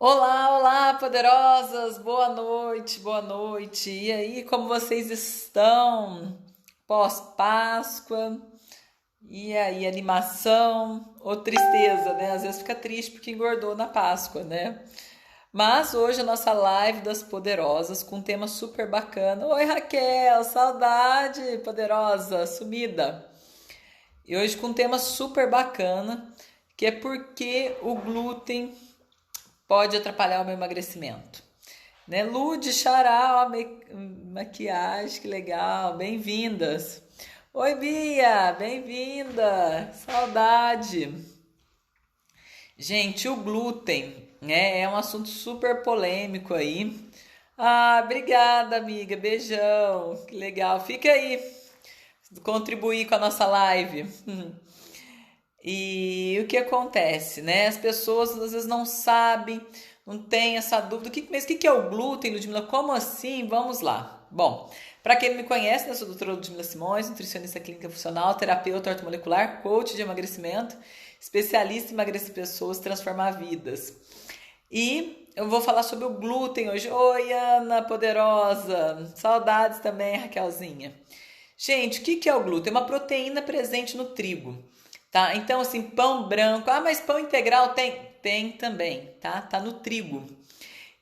Olá, olá, poderosas! Boa noite, boa noite. E aí, como vocês estão? Pós-Páscoa? E aí, animação ou tristeza, né? Às vezes fica triste porque engordou na Páscoa, né? Mas hoje a nossa live das poderosas com um tema super bacana. Oi, Raquel, saudade, poderosa, sumida. E hoje com um tema super bacana, que é porque o glúten pode atrapalhar o meu emagrecimento. Né? Lude, Xará, ó, maquiagem, que legal, bem-vindas. Oi, Bia, bem-vinda, saudade. Gente, o glúten, né, é um assunto super polêmico aí. Ah, obrigada, amiga, beijão, que legal. Fica aí, contribuir com a nossa live. E o que acontece, né? As pessoas às vezes não sabem, não têm essa dúvida. Mas o que é o glúten, Ludmila? Como assim? Vamos lá. Bom, para quem não me conhece, eu sou a doutora Ludmila Simões, nutricionista clínica funcional, terapeuta ortomolecular, coach de emagrecimento, especialista em emagrecer pessoas, transformar vidas. E eu vou falar sobre o glúten hoje. Oi, Ana Poderosa. Saudades também, Raquelzinha. Gente, o que é o glúten? É uma proteína presente no trigo, tá? Então, assim, pão branco. Ah, mas pão integral tem? Tem também, tá? Tá no trigo.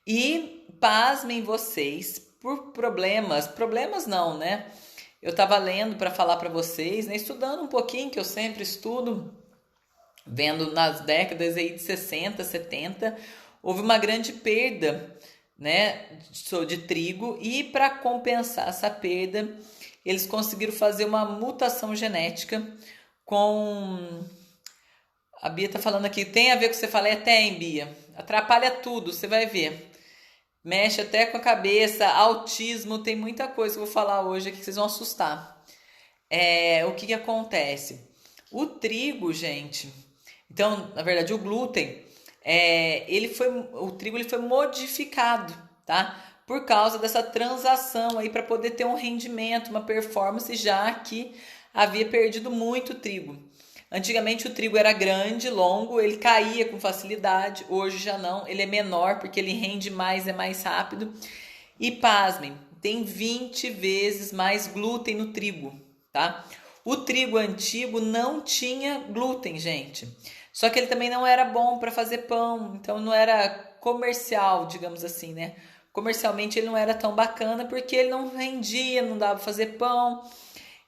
E pasmem vocês, por problemas não, né? Eu tava lendo para falar para vocês, né? Estudando um pouquinho, que eu sempre estudo, vendo nas décadas aí de 60, 70, houve uma grande perda, né, de trigo e para compensar essa perda, eles conseguiram fazer uma mutação genética com a Bia tá falando aqui, tem a ver com o que você fala, tem, Bia. Atrapalha tudo, você vai ver. Mexe até com a cabeça, autismo, tem muita coisa que eu vou falar hoje aqui que vocês vão assustar. O que acontece? O trigo, gente. Então, na verdade, o glúten, o trigo ele foi modificado, tá? Por causa dessa transação aí para poder ter um rendimento, uma performance, já que havia perdido muito trigo. Antigamente o trigo era grande, longo, ele caía com facilidade. Hoje já não, ele é menor porque ele rende mais, é mais rápido. E pasmem, tem 20 vezes mais glúten no trigo, tá? O trigo antigo não tinha glúten, gente. Só que ele também não era bom para fazer pão, então não era comercial, digamos assim, né? Comercialmente ele não era tão bacana porque ele não vendia, não dava para fazer pão.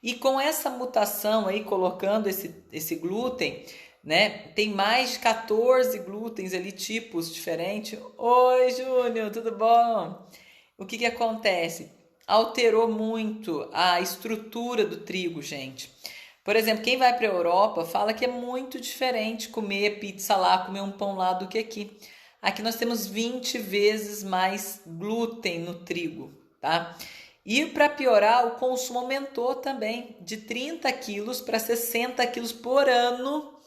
E com essa mutação aí, colocando esse glúten, né? Tem mais de 14 glútens ali, tipos diferentes. Oi, Júnior, tudo bom? O que acontece? Alterou muito a estrutura do trigo, gente. Por exemplo, quem vai para a Europa fala que é muito diferente comer pizza lá, comer um pão lá do que aqui. Aqui nós temos 20 vezes mais glúten no trigo, tá? E para piorar, o consumo aumentou também de 30 quilos para 60 quilos por ano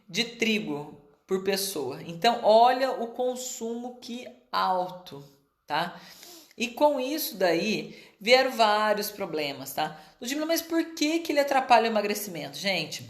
de trigo por pessoa. Então, olha o consumo que alto, tá? E com isso daí vieram vários problemas, tá? Ludmila, mas por que ele atrapalha o emagrecimento? Gente,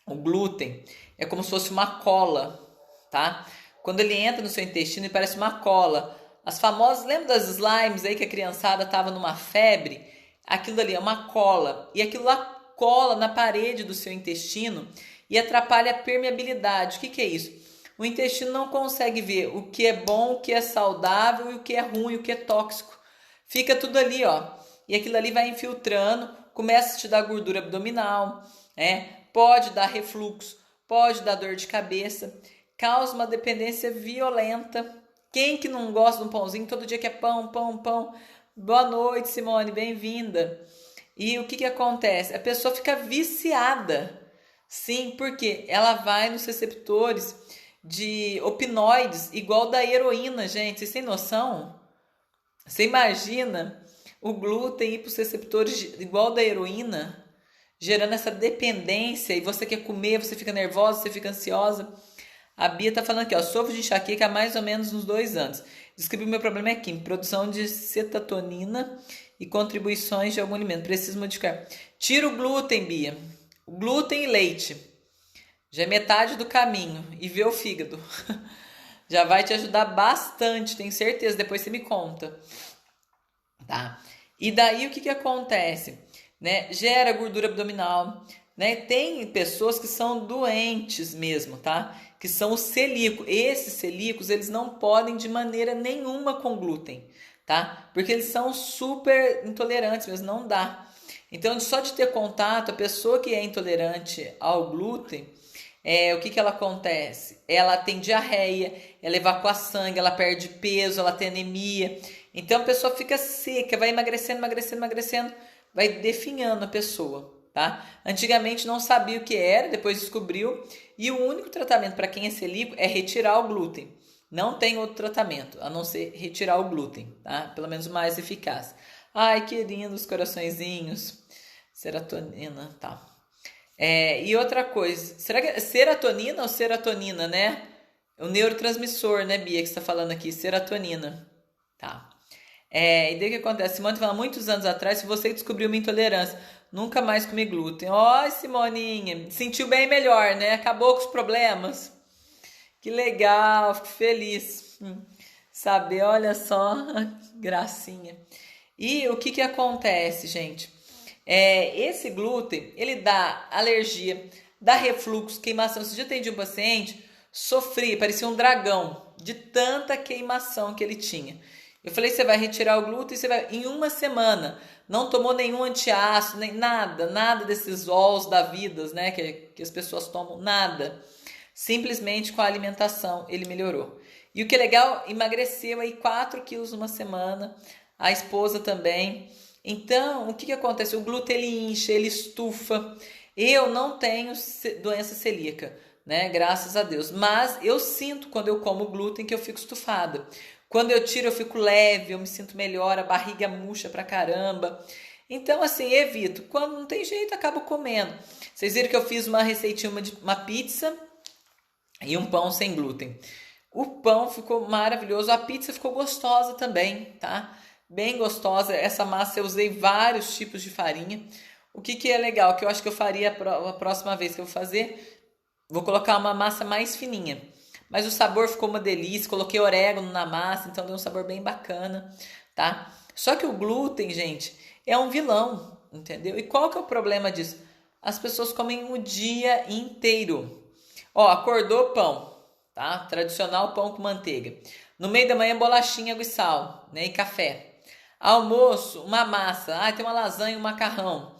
o glúten é como se fosse uma cola, tá? Quando ele entra no seu intestino, ele parece uma cola. As famosas, lembra das slimes aí que a criançada tava numa febre? Aquilo ali é uma cola. E aquilo lá cola na parede do seu intestino e atrapalha a permeabilidade. O que é isso? O intestino não consegue ver o que é bom, o que é saudável e o que é ruim, o que é tóxico. Fica tudo ali, ó. E aquilo ali vai infiltrando, começa a te dar gordura abdominal, né? Pode dar refluxo, pode dar dor de cabeça, causa uma dependência violenta. Quem que não gosta de um pãozinho? Todo dia quer pão, pão, pão. Boa noite, Simone, bem-vinda. E o que acontece? A pessoa fica viciada. Sim, porque ela vai nos receptores de opinoides, igual da heroína, gente. Vocês têm noção? Você imagina o glúten ir para os receptores igual da heroína, gerando essa dependência, e você quer comer, você fica nervosa, você fica ansiosa. A Bia tá falando aqui, ó, sofro de enxaqueca há mais ou menos uns 2 anos. Descrevi o meu problema é químico, produção de cetatonina e contribuições de algum alimento. Preciso modificar. Tira o glúten, Bia. O glúten e leite. Já é metade do caminho. E vê o fígado. Já vai te ajudar bastante, tenho certeza. Depois você me conta, tá? E daí o que que acontece, né? Gera gordura abdominal, né? Tem pessoas que são doentes mesmo, tá? Que são os celíacos. Esses celíacos, eles não podem de maneira nenhuma com glúten, tá? Porque eles são super intolerantes, mas não dá. Então, só de ter contato, a pessoa que é intolerante ao glúten, o que que ela acontece? Ela tem diarreia, ela evacua sangue, ela perde peso, ela tem anemia. Então a pessoa fica seca, vai emagrecendo, emagrecendo, emagrecendo, vai definhando a pessoa, tá? Antigamente não sabia o que era, depois descobriu, e o único tratamento para quem é celíaco é retirar o glúten. Não tem outro tratamento, a não ser retirar o glúten, tá? Pelo menos o mais eficaz. Ai, que lindos coraçõezinhos. Serotonina, tá. E outra coisa, será que é serotonina ou serotonina, né? O neurotransmissor, né, Bia, que você está falando aqui, serotonina. Tá. E daí o que acontece? Simone fala, muitos anos atrás, se você descobriu uma intolerância, nunca mais comi glúten. Ó, Simoninha, sentiu bem melhor, né? Acabou com os problemas. Que legal, fico feliz. Saber, olha só, gracinha. E o que que acontece, gente? Esse glúten, ele dá alergia, dá refluxo, queimação. Esse dia eu atendi um paciente, sofria, parecia um dragão, de tanta queimação que ele tinha. Eu falei, você vai retirar o glúten, você vai em uma semana. Não tomou nenhum antiácido, nem nada, nada desses óleos da vida, né, que as pessoas tomam, nada. Simplesmente com a alimentação ele melhorou. E o que é legal, emagreceu aí 4 quilos numa semana, a esposa também. Então, o que que acontece? O glúten ele incha, ele estufa. Eu não tenho doença celíaca, né? Graças a Deus. Mas eu sinto quando eu como glúten que eu fico estufada. Quando eu tiro, eu fico leve, eu me sinto melhor, a barriga murcha pra caramba. Então, assim, evito. Quando não tem jeito, acabo comendo. Vocês viram que eu fiz uma receitinha de uma pizza e um pão sem glúten. O pão ficou maravilhoso, a pizza ficou gostosa também, tá? Bem gostosa. Essa massa eu usei vários tipos de farinha. O que que é legal, que eu acho que eu faria a próxima vez que eu vou fazer, vou colocar uma massa mais fininha. Mas o sabor ficou uma delícia, coloquei orégano na massa, então deu um sabor bem bacana, tá? Só que o glúten, gente, é um vilão, entendeu? E qual que é o problema disso? As pessoas comem o dia inteiro. Ó, acordou pão, tá? Tradicional pão com manteiga. No meio da manhã, bolachinha, água e sal, né? E café. Almoço, uma massa. Ah, tem uma lasanha, um macarrão.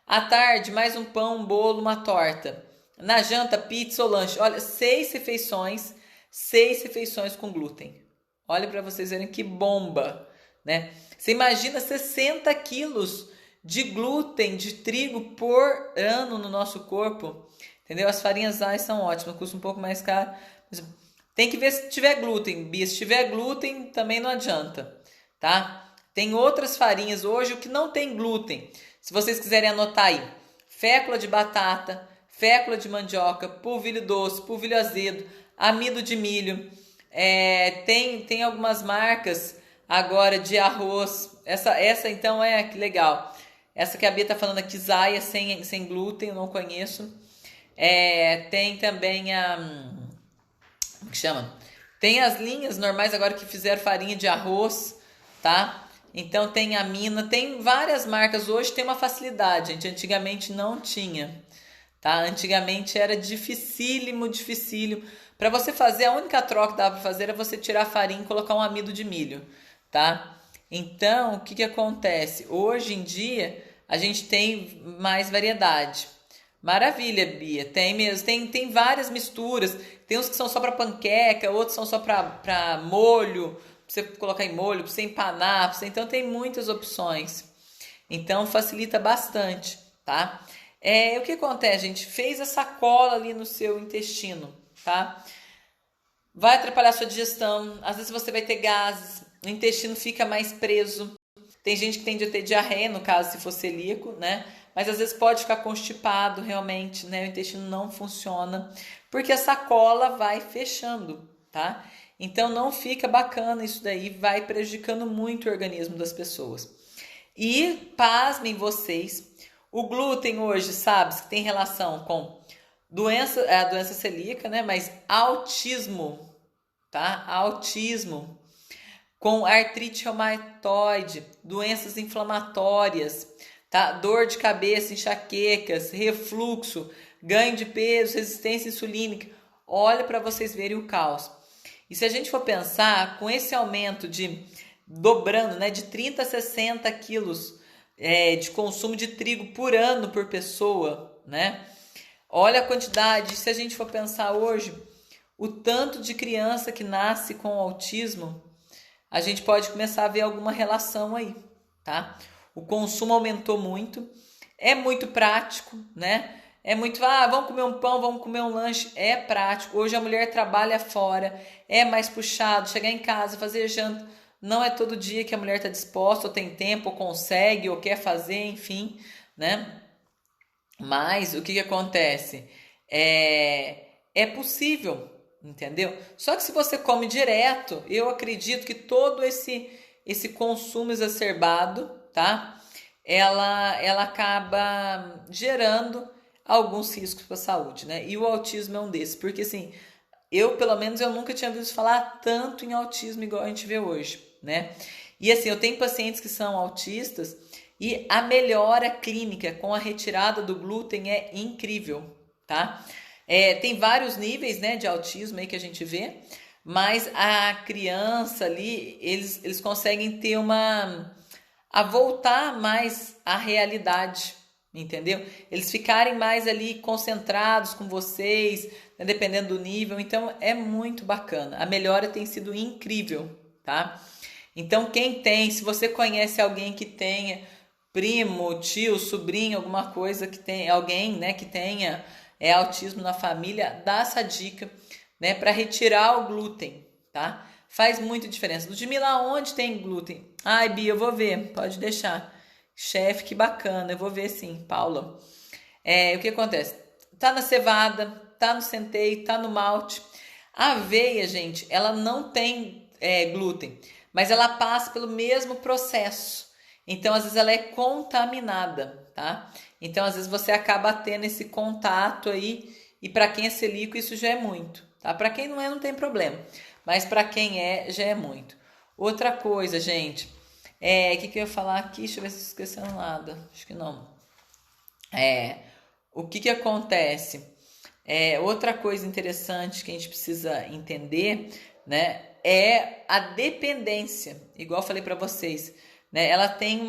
À tarde, mais um pão, um bolo, uma torta. Na janta, pizza ou lanche. Olha, 6 refeições com glúten. Olha para vocês verem que bomba, né? Você imagina 60 quilos de glúten, de trigo por ano no nosso corpo. Entendeu? As farinhas AI são ótimas, custa um pouco mais caro. Mas tem que ver se tiver glúten, Bia. Se tiver glúten, também não adianta, tá? Tem outras farinhas hoje o que não tem glúten. Se vocês quiserem anotar aí, fécula de batata, fécula de mandioca, polvilho doce, polvilho azedo, amido de milho. Tem algumas marcas agora de arroz. Essa então que legal. Essa que a Bia tá falando aqui, Zaya, sem glúten, eu não conheço. Tem também como que chama? Tem as linhas normais agora que fizeram farinha de arroz, tá? Então tem a Mina, tem várias marcas. Hoje tem uma facilidade, gente. Antigamente não tinha, tá? Antigamente era dificílimo, dificílimo. Para você fazer, a única troca que dava para fazer era você tirar a farinha e colocar um amido de milho, tá? Então, o que que acontece? Hoje em dia, a gente tem mais variedade. Maravilha, Bia. Tem mesmo. Tem várias misturas. Tem uns que são só para panqueca, outros são só para molho, pra você colocar em molho, para você empanar. Então tem muitas opções. Então facilita bastante, tá? O que acontece, gente? Fez essa cola ali no seu intestino, tá? Vai atrapalhar a sua digestão. Às vezes você vai ter gases, o intestino fica mais preso. Tem gente que tende a ter diarreia, no caso, se for celíaco, né? Mas às vezes pode ficar constipado realmente, né? O intestino não funciona, porque essa cola vai fechando, tá? Então não fica bacana isso daí, vai prejudicando muito o organismo das pessoas. E pasmem vocês, o glúten hoje, sabe, que tem relação com a doença celíaca, né? Mas autismo tá? Autismo, com artrite reumatoide, doenças inflamatórias, tá? Dor de cabeça, enxaquecas, refluxo, ganho de peso, resistência insulínica. Olha para vocês verem o caos. E se a gente for pensar, com esse aumento de dobrando, né, de 30 a 60 quilos de consumo de trigo por ano por pessoa, né? Olha a quantidade, se a gente for pensar hoje, o tanto de criança que nasce com autismo, a gente pode começar a ver alguma relação aí, tá? O consumo aumentou muito, é muito prático, né? É muito, vamos comer um pão, vamos comer um lanche, é prático. Hoje a mulher trabalha fora, é mais puxado, chegar em casa, fazer janta, não é todo dia que a mulher está disposta, ou tem tempo, ou consegue, ou quer fazer, enfim, né? Mas o que acontece? É possível, entendeu? Só que se você come direto, eu acredito que todo esse consumo exacerbado, tá? Ela acaba gerando alguns riscos para a saúde, né? E o autismo é um desses, porque assim, pelo menos eu nunca tinha ouvido falar tanto em autismo igual a gente vê hoje, né? E assim, eu tenho pacientes que são autistas e a melhora clínica com a retirada do glúten é incrível, tá? Tem vários níveis, né, de autismo aí que a gente vê, mas a criança ali, eles conseguem ter a voltar mais à realidade, entendeu? Eles ficarem mais ali concentrados com vocês, né, dependendo do nível, então é muito bacana. A melhora tem sido incrível, tá? Então se você conhece alguém que tenha primo, tio, sobrinho, alguma coisa que tem, alguém, né, que tenha autismo na família, dá essa dica, né, para retirar o glúten, tá? Faz muita diferença. Ludmila, onde tem glúten? Ai, Bia, eu vou ver, pode deixar. Chefe, que bacana, eu vou ver sim, Paula. O que acontece? Tá na cevada, tá no centeio, tá no malte. A aveia, gente, ela não tem glúten, mas ela passa pelo mesmo processo. Então, às vezes, ela é contaminada, tá? Então, às vezes, você acaba tendo esse contato aí, e para quem é celíaco, isso já é muito, tá? Para quem não é, não tem problema, mas para quem já é muito. Outra coisa, gente, o que eu ia falar aqui? Deixa eu ver se eu esquecendo nada, acho que não. O que acontece? Outra coisa interessante que a gente precisa entender, né, é a dependência, igual eu falei para vocês, né? Ela tem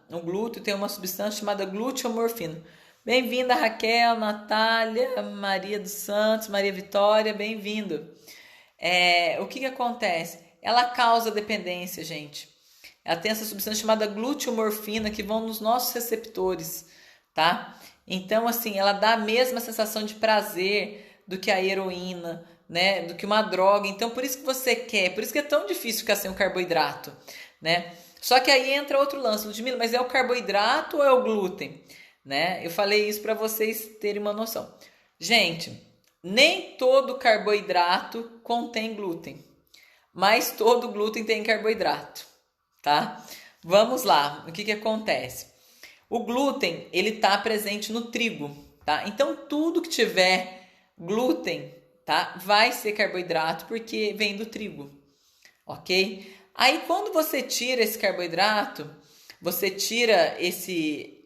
o glúten tem uma substância chamada gluteomorfina. Bem-vinda, Raquel, Natália, Maria dos Santos, Maria Vitória, bem-vindo. O que acontece? Ela causa dependência, gente. Ela tem essa substância chamada gluteomorfina que vão nos nossos receptores, tá? Então, assim, ela dá a mesma sensação de prazer do que a heroína, né? Do que uma droga. Então, por isso que você quer, por isso que é tão difícil ficar sem o carboidrato, né? Só que aí entra outro lance, Ludmila, mas é o carboidrato ou é o glúten? Né? Eu falei isso para vocês terem uma noção. Gente, nem todo carboidrato contém glúten, mas todo glúten tem carboidrato, tá? Vamos lá, o que acontece? O glúten, ele tá presente no trigo, tá? Então, tudo que tiver glúten, tá? Vai ser carboidrato porque vem do trigo, ok? Aí, quando você tira esse carboidrato, você tira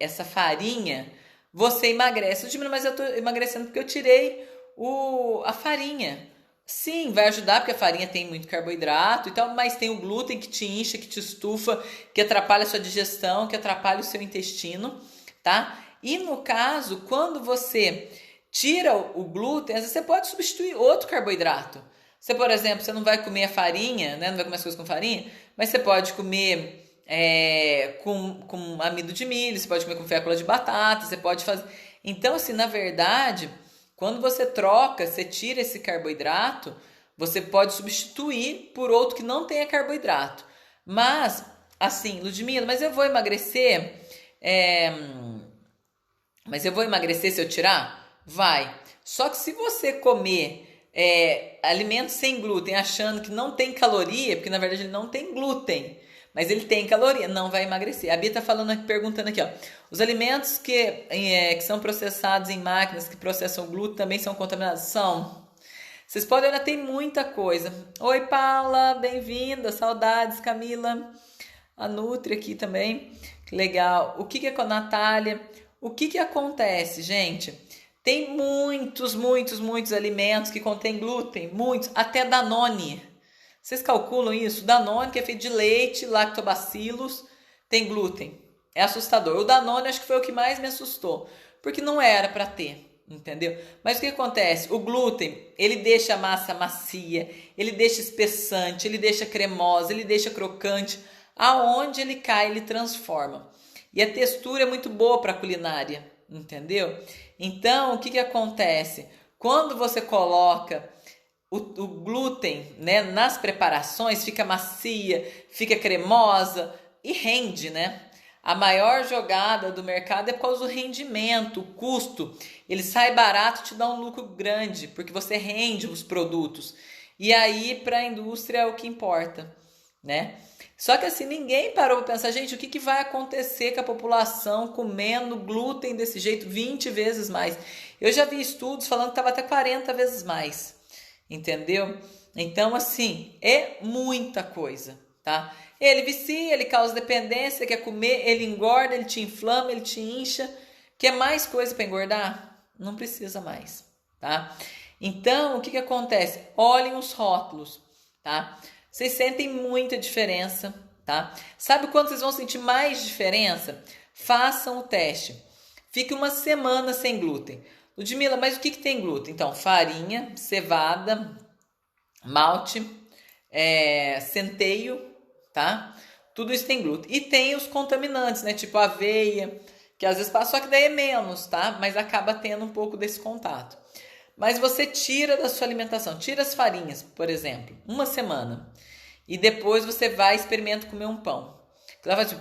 essa farinha, você emagrece. Mas eu tô emagrecendo porque eu tirei a farinha. Sim, vai ajudar porque a farinha tem muito carboidrato e tal, mas tem o glúten que te incha, que te estufa, que atrapalha a sua digestão, que atrapalha o seu intestino, tá? E no caso, quando você tira o glúten, às vezes você pode substituir outro carboidrato. Você, por exemplo, você não vai comer a farinha, né? Não vai comer as coisas com farinha, mas você pode comer com amido de milho, você pode comer com fécula de batata, você pode fazer... Então, assim, na verdade, quando você troca, você tira esse carboidrato, você pode substituir por outro que não tenha carboidrato. Mas, assim, Ludmila, mas eu vou emagrecer... Mas eu vou emagrecer se eu tirar? Vai. Só que se você comer alimentos sem glúten, achando que não tem caloria, porque na verdade ele não tem glúten, mas ele tem caloria, não vai emagrecer. A Bia tá perguntando aqui, ó. Os alimentos que são processados em máquinas que processam glúten também são contaminados? São. Vocês podem olhar, tem muita coisa. Oi, Paula, bem-vinda, saudades, Camila. A Nutri aqui também, que legal. O que é com a Natália? O que acontece, gente? Tem muitos alimentos que contêm glúten, muitos, até Danone. Vocês calculam isso? Danone, que é feito de leite, lactobacilos, tem glúten. É assustador. O Danone acho que foi o que mais me assustou, porque não era para ter, entendeu? Mas o que acontece? O glúten, ele deixa a massa macia, ele deixa espessante, ele deixa cremosa, ele deixa crocante. Aonde ele cai, ele transforma. E a textura é muito boa para a culinária, entendeu? Então, o que acontece? Quando você coloca o glúten, né, nas preparações, fica macia, fica cremosa e rende, né? A maior jogada do mercado é por causa do rendimento, o custo. Ele sai barato e te dá um lucro grande, porque você rende os produtos. E aí, para a indústria, é o que importa, né? Só que assim, ninguém parou para pensar, gente, o que vai acontecer com a população comendo glúten desse jeito 20 vezes mais? Eu já vi estudos falando que estava até 40 vezes mais, entendeu? Então, assim, é muita coisa, tá? Ele vicia, ele causa dependência, quer comer, ele engorda, ele te inflama, ele te incha. Quer mais coisa para engordar? Não precisa mais, tá? Então, o que acontece? Olhem os rótulos, tá? Vocês sentem muita diferença, tá? Sabe quando vocês vão sentir mais diferença? Façam o teste. Fique uma semana sem glúten. Ludmila, mas o que tem glúten? Então, farinha, cevada, malte, centeio, tá? Tudo isso tem glúten. E tem os contaminantes, né? Tipo aveia, que às vezes passa, só que daí é menos, tá? Mas acaba tendo um pouco desse contato. Mas você tira da sua alimentação, tira as farinhas, por exemplo, uma semana. E depois você vai e experimenta comer um pão. Ela vai tipo,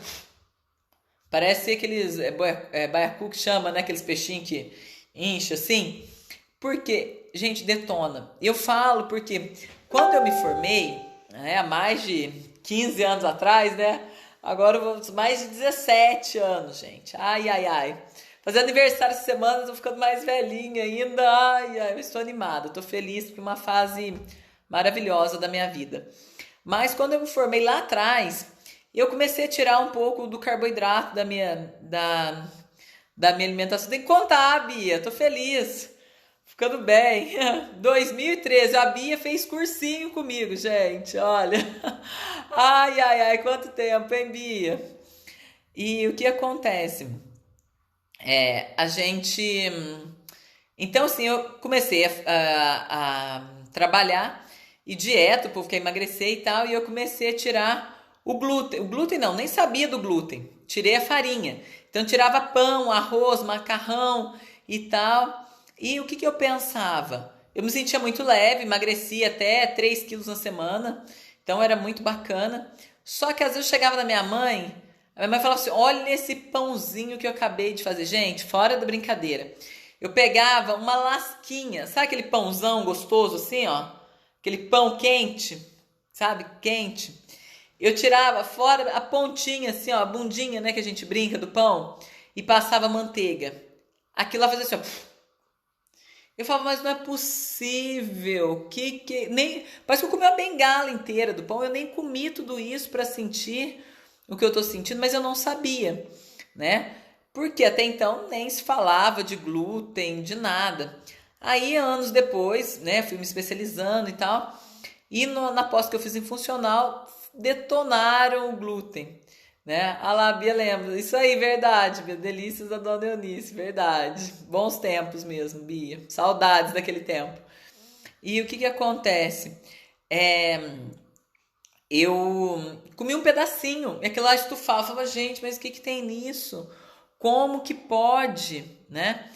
parece aqueles baiacu que chama, né? Aqueles peixinhos que incha assim. Porque, gente, detona. Eu falo porque quando eu me formei, né, há mais de 15 anos atrás, né? Agora eu vou mais de 17 anos, gente. Ai. Fazer aniversário essa semana, eu tô ficando mais velhinha ainda. Ai, eu estou animada, tô feliz porque é uma fase maravilhosa da minha vida. Mas quando eu me formei lá atrás, eu comecei a tirar um pouco do carboidrato da minha alimentação. Tem que contar, Bia, tô feliz. Ficando bem. 2013, a Bia fez cursinho comigo, gente, olha. Ai, quanto tempo, hein, Bia? E o que acontece? A gente... Então, assim, eu comecei a trabalhar e dieta, o povo quer emagrecer e tal, e eu comecei a tirar o glúten. O glúten não, nem sabia do glúten. Tirei a farinha. Então, tirava pão, arroz, macarrão e tal. E o que eu pensava? Eu me sentia muito leve, emagrecia até 3 quilos na semana. Então, era muito bacana. Só que às vezes eu chegava na minha mãe... A minha mãe falava assim, olha esse pãozinho que eu acabei de fazer. Gente, fora da brincadeira. Eu pegava uma lasquinha, sabe aquele pãozão gostoso assim, ó? Aquele pão quente, sabe? Quente. Eu tirava fora a pontinha assim, ó, a bundinha, né, que a gente brinca do pão, e passava manteiga. Aquilo lá fazia assim, ó. Eu falava, mas não é possível. Nem parece que eu comi uma bengala inteira do pão. Eu nem comi tudo isso para sentir o que eu tô sentindo, mas eu não sabia, né? Porque até então nem se falava de glúten, de nada. Aí, anos depois, né, fui me especializando e tal, e na pós que eu fiz em funcional, detonaram o glúten, né? A lá, Bia lembra, isso aí, verdade, Bia, delícias da Dona Eunice, verdade. Bons tempos mesmo, Bia, saudades daquele tempo. E o que acontece? Eu comi um pedacinho, e aquilo lá estufava, eu falava, gente, mas o que tem nisso? Como que pode, né?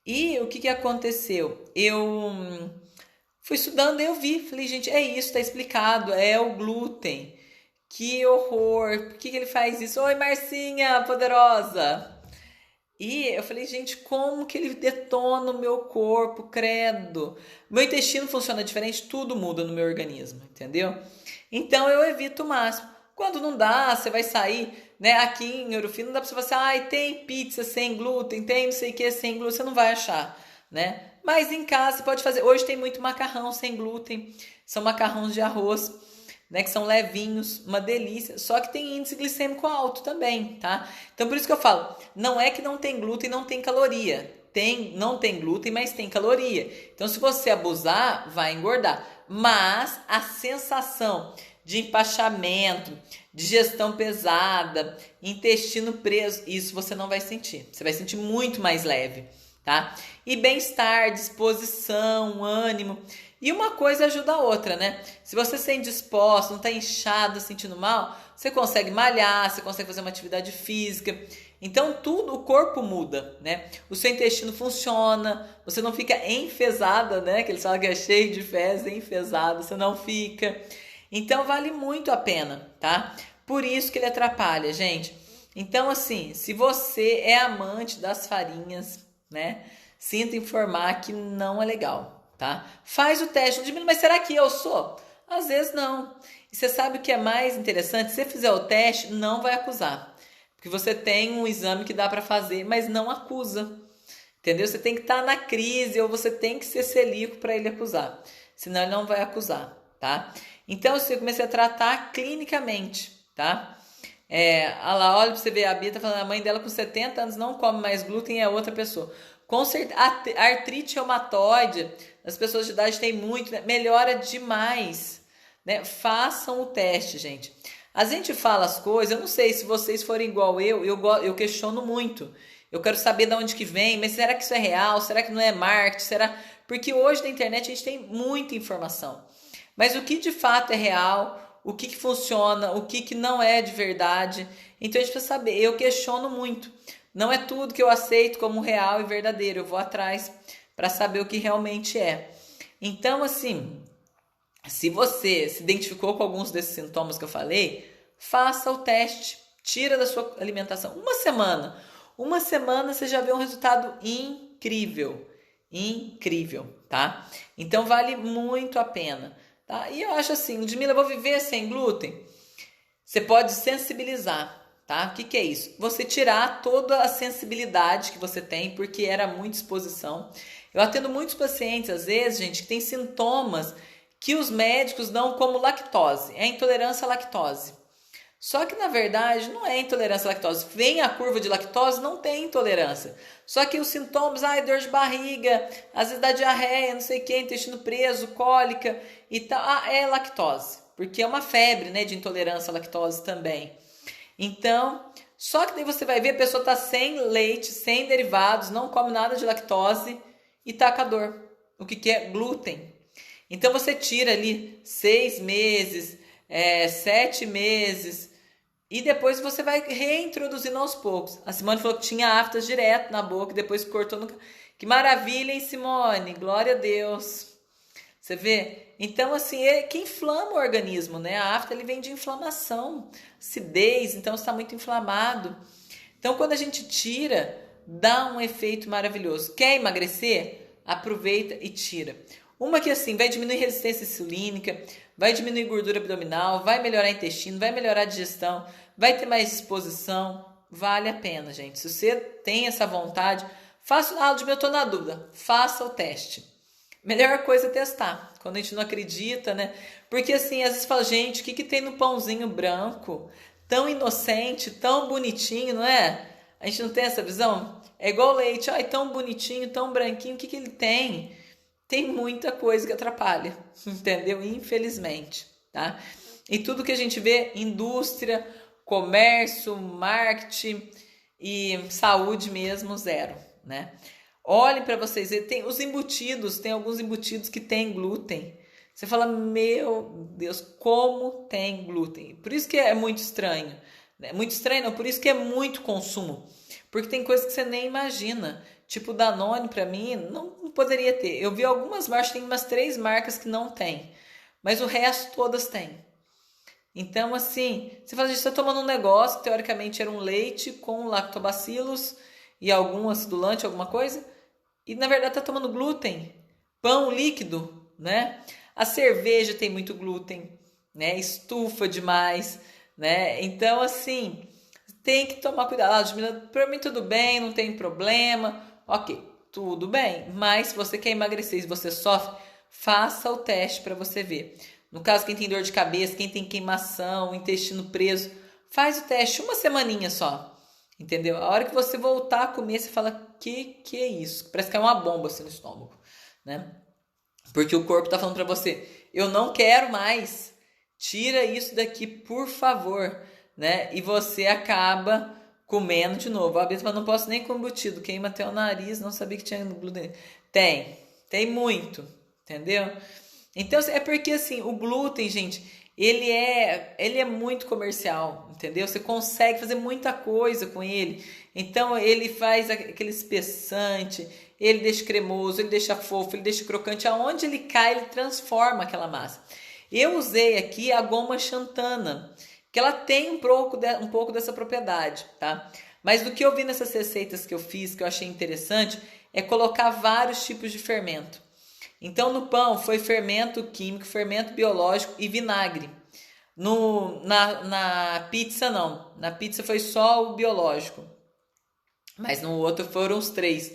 E o que aconteceu? Eu fui estudando e eu vi, falei, gente, é isso, tá explicado, é o glúten. Que horror, por que ele faz isso? Oi, Marcinha, poderosa! E eu falei, gente, como que ele detona o meu corpo, credo? Meu intestino funciona diferente, tudo muda no meu organismo, entendeu? Então eu evito o máximo. Quando não dá, você vai sair, né? Aqui em Ouro Fino não dá pra você falar assim, tem pizza sem glúten, tem não sei o que sem glúten, você não vai achar, né? Mas em casa você pode fazer. Hoje tem muito macarrão sem glúten, são macarrões de arroz, né, que são levinhos, uma delícia, só que tem índice glicêmico alto também, tá? Então por isso que eu falo, não é que não tem glúten, não tem caloria. Não tem glúten, mas tem caloria. Então se você abusar, vai engordar. Mas a sensação de empachamento, digestão pesada, intestino preso, isso você não vai sentir. Você vai sentir muito mais leve, tá? E bem-estar, disposição, ânimo. E uma coisa ajuda a outra, né? Se você se sente disposto, não está inchado, sentindo mal, você consegue malhar, você consegue fazer uma atividade física. Então tudo, o corpo muda, né? O seu intestino funciona, você não fica enfesada, né? Que eles falam que é cheio de fezes, enfesado, você não fica. Então vale muito a pena, tá? Por isso que ele atrapalha, gente. Então assim, se você é amante das farinhas, né? Sinto informar que não é legal, tá? Faz o teste, Ludmila, mas será que eu sou? Às vezes não. E você sabe o que é mais interessante? Se você fizer o teste, não vai acusar. Porque você tem um exame que dá para fazer, mas não acusa. Entendeu? Você tem que estar na crise ou você tem que ser celíaco para ele acusar. Senão ele não vai acusar, tá? Então eu comecei a tratar clinicamente, tá? Olha lá, olha pra você ver, a Bia tá falando, a mãe dela com 70 anos não come mais glúten, é outra pessoa. Com certeza, a artrite reumatoide, as pessoas de idade tem muito, né? Melhora demais, né? Façam o teste, gente. A gente fala as coisas, eu não sei se vocês forem igual eu questiono muito. Eu quero saber de onde que vem, mas será que isso é real? Será que não é marketing? Será? Porque hoje na internet a gente tem muita informação. Mas o que de fato é real, o que funciona, o que não é de verdade. Então a gente precisa saber, eu questiono muito. Não é tudo que eu aceito como real e verdadeiro, eu vou atrás para saber o que realmente é. Então assim, se você se identificou com alguns desses sintomas que eu falei, faça o teste, tira da sua alimentação. Uma semana você já vê um resultado incrível, incrível, tá? Então vale muito a pena, tá? E eu acho assim, Ludmila, eu vou viver sem glúten? Você pode sensibilizar, tá? O que é isso? Você tirar toda a sensibilidade que você tem, porque era muita exposição. Eu atendo muitos pacientes, às vezes, gente, que tem sintomas que os médicos dão como lactose, é intolerância à lactose. Só que na verdade não é intolerância à lactose. Vem a curva de lactose, não tem intolerância. Só que os sintomas, dor de barriga, às vezes dá diarreia, não sei o que, intestino preso, cólica e tal, é lactose. Porque é uma febre, né, de intolerância à lactose também. Então, só que daí você vai ver a pessoa tá sem leite, sem derivados, não come nada de lactose e tá com a dor. O que é glúten? Então você tira ali 6 meses, 7 meses e depois você vai reintroduzindo aos poucos. A Simone falou que tinha aftas direto na boca e depois cortou no... Que maravilha, hein, Simone? Glória a Deus. Você vê? Então, assim, é que inflama o organismo, né? A afta, ele vem de inflamação, acidez, então está muito inflamado. Então, quando a gente tira, dá um efeito maravilhoso. Quer emagrecer? Aproveita e tira. Uma que, assim, vai diminuir resistência insulínica, vai diminuir gordura abdominal, vai melhorar o intestino, vai melhorar a digestão, vai ter mais disposição. Vale a pena, gente. Se você tem essa vontade, faça... eu tô na dúvida. Faça o teste. Melhor coisa é testar, quando a gente não acredita, né? Porque assim, às vezes fala, gente, o que tem no pãozinho branco? Tão inocente, tão bonitinho, não é? A gente não tem essa visão? É igual leite, ai, tão bonitinho, tão branquinho, o que ele tem? Tem muita coisa que atrapalha, entendeu? Infelizmente, tá? E tudo que a gente vê, indústria, comércio, marketing e saúde mesmo, zero, né? Olhem para vocês verem, tem os embutidos, tem alguns embutidos que tem glúten. Você fala, meu Deus, como tem glúten? Por isso que é muito estranho. Muito estranho não, por isso que é muito consumo. Porque tem coisas que você nem imagina. Tipo Danone, para mim, não poderia ter. Eu vi algumas marcas, tem umas 3 marcas que não tem. Mas o resto todas têm. Então, assim, você fala, você está tomando um negócio que teoricamente era um leite com lactobacilos e algum acidulante, alguma coisa, e na verdade está tomando glúten, pão líquido, né? A cerveja tem muito glúten, né? Estufa demais, né? Então, assim, tem que tomar cuidado. Para mim tudo bem, não tem problema, ok. tudo bem. Mas se você quer emagrecer e você sofre, faça o teste para você ver. No caso, quem tem dor de cabeça, quem tem queimação, intestino preso, faz o teste uma semaninha só. Entendeu? A hora que você voltar a comer, você fala, que é isso? Parece que é uma bomba assim no estômago, né? Porque o corpo tá falando para você, eu não quero mais. Tira isso daqui, por favor, né? E você acaba comendo de novo. A Bia, mas não posso nem comer embutido, queima até o nariz, não sabia que tinha glúten. Tem muito, entendeu? Então é porque assim, o glúten, gente, ele é muito comercial, entendeu? Você consegue fazer muita coisa com ele. Então ele faz aquele espessante, ele deixa cremoso, ele deixa fofo, ele deixa crocante. Aonde ele cai, ele transforma aquela massa. Eu usei aqui a goma xantana, que ela tem um pouco dessa propriedade, tá? Mas do que eu vi nessas receitas que eu fiz, que eu achei interessante, é colocar vários tipos de fermento. Então no pão foi fermento químico, fermento biológico e vinagre. Na pizza não, na pizza foi só o biológico, mas no outro foram os três.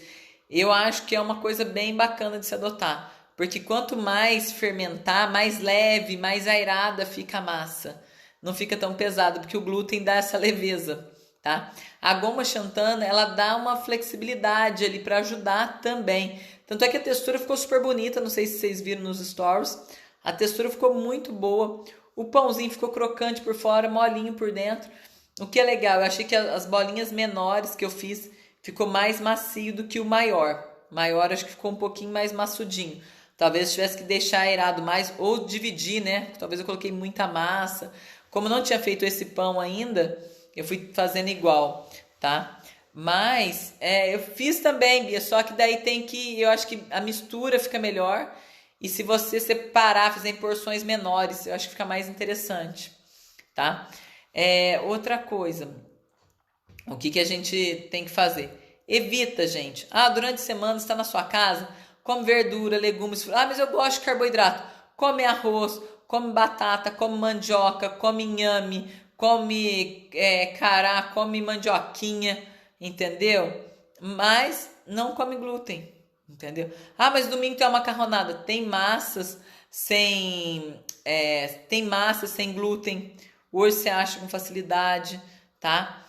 Eu acho que é uma coisa bem bacana de se adotar, porque quanto mais fermentar, mais leve, mais airada fica a massa. Não fica tão pesada, porque o glúten dá essa leveza, tá? A goma xantana, ela dá uma flexibilidade ali para ajudar também. Tanto é que a textura ficou super bonita, não sei se vocês viram nos stories. A textura ficou muito boa. O pãozinho ficou crocante por fora, molinho por dentro. O que é legal, eu achei que as bolinhas menores que eu fiz ficou mais macio do que o maior. O maior acho que ficou um pouquinho mais maçudinho. Talvez tivesse que deixar aerado mais ou dividir, né? Talvez eu coloquei muita massa. Como eu não tinha feito esse pão ainda, eu fui fazendo igual, tá? Mas eu fiz também, Bia, só que daí eu acho que a mistura fica melhor. E se você separar, fazer em porções menores, eu acho que fica mais interessante, tá? Outra coisa, o que a gente tem que fazer? Evita, gente. Durante a semana está na sua casa, come verdura, legumes. Mas eu gosto de carboidrato. Come arroz, come batata, come mandioca, come inhame, come cará, come mandioquinha, entendeu? Mas não come glúten, entendeu? Mas domingo tem uma macarronada. Tem massas sem glúten. Hoje você acha com facilidade, tá?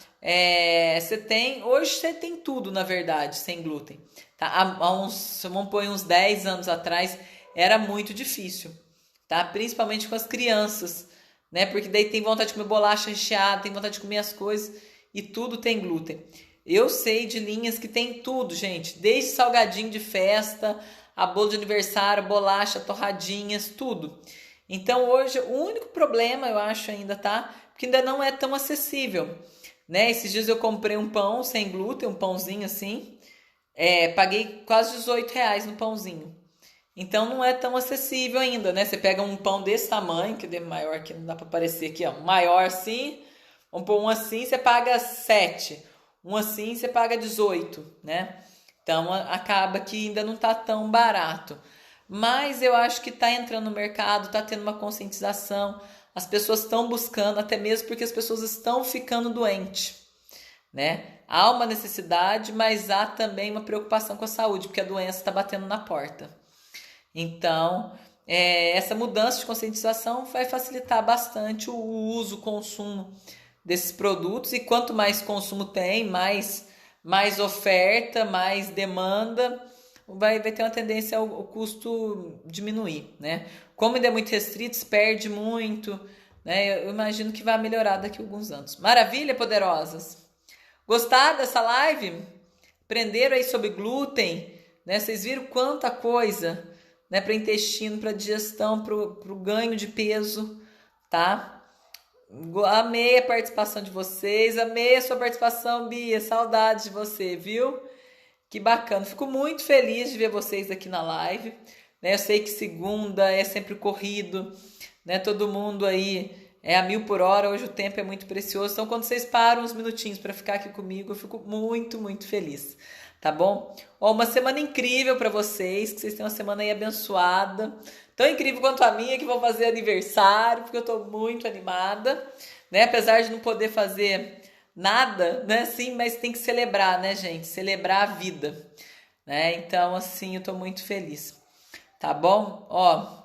Hoje você tem tudo, na verdade, sem glúten. Tá? Vamos pôr uns 10 anos atrás, era muito difícil, tá? Principalmente com as crianças, né? Porque daí tem vontade de comer bolacha recheada, tem vontade de comer as coisas e tudo tem glúten. Eu sei de linhas que tem tudo, gente, desde salgadinho de festa, a bolo de aniversário, bolacha, torradinhas, tudo. Então hoje o único problema, eu acho ainda, tá? Porque ainda não é tão acessível, né? Esses dias eu comprei um pão sem glúten, um pãozinho assim, paguei quase R$ 18 no pãozinho. Então não é tão acessível ainda, né? Você pega um pão desse tamanho, que é maior aqui, não dá para aparecer aqui, ó, maior assim, um pão assim você paga 7, um assim você paga 18, né? Então acaba que ainda não tá tão barato. Mas eu acho que tá entrando no mercado, tá tendo uma conscientização, as pessoas estão buscando, até mesmo porque as pessoas estão ficando doentes, né? Há uma necessidade, mas há também uma preocupação com a saúde, porque a doença está batendo na porta. Então, essa mudança de conscientização vai facilitar bastante o uso, o consumo desses produtos. E quanto mais consumo tem, mais oferta, mais demanda, vai ter uma tendência ao custo diminuir, né? Como ainda é muito restrito, se perde muito, né? Eu imagino que vai melhorar daqui a alguns anos. Maravilha, poderosas! Gostaram dessa live? Aprenderam aí sobre glúten, né? Vocês viram quanta coisa, né? Para intestino, para digestão, para o ganho de peso, tá? Amei a participação de vocês, amei a sua participação, Bia, saudades de você, viu? Que bacana, fico muito feliz de ver vocês aqui na live, né? Eu sei que segunda é sempre corrido, né? Todo mundo aí a 1.000 por hora, hoje o tempo é muito precioso, então quando vocês param uns minutinhos para ficar aqui comigo, eu fico muito, muito feliz, tá bom? Uma semana incrível para vocês, que vocês tenham uma semana aí abençoada, tão incrível quanto a minha, que vou fazer aniversário, porque eu tô muito animada, né? Apesar de não poder fazer nada, né? Sim, mas tem que celebrar, né, gente? Celebrar a vida. né? Então, assim, eu tô muito feliz. Tá bom? Ó,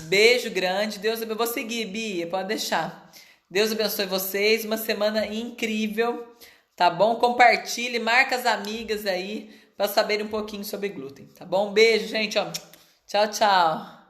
beijo grande. Deus abençoe. Vou seguir, Bia, pode deixar. Deus abençoe vocês. Uma semana incrível. Tá bom? Compartilhe, marca as amigas aí para saberem um pouquinho sobre glúten. Tá bom? Beijo, gente. Ó. Tchau, tchau.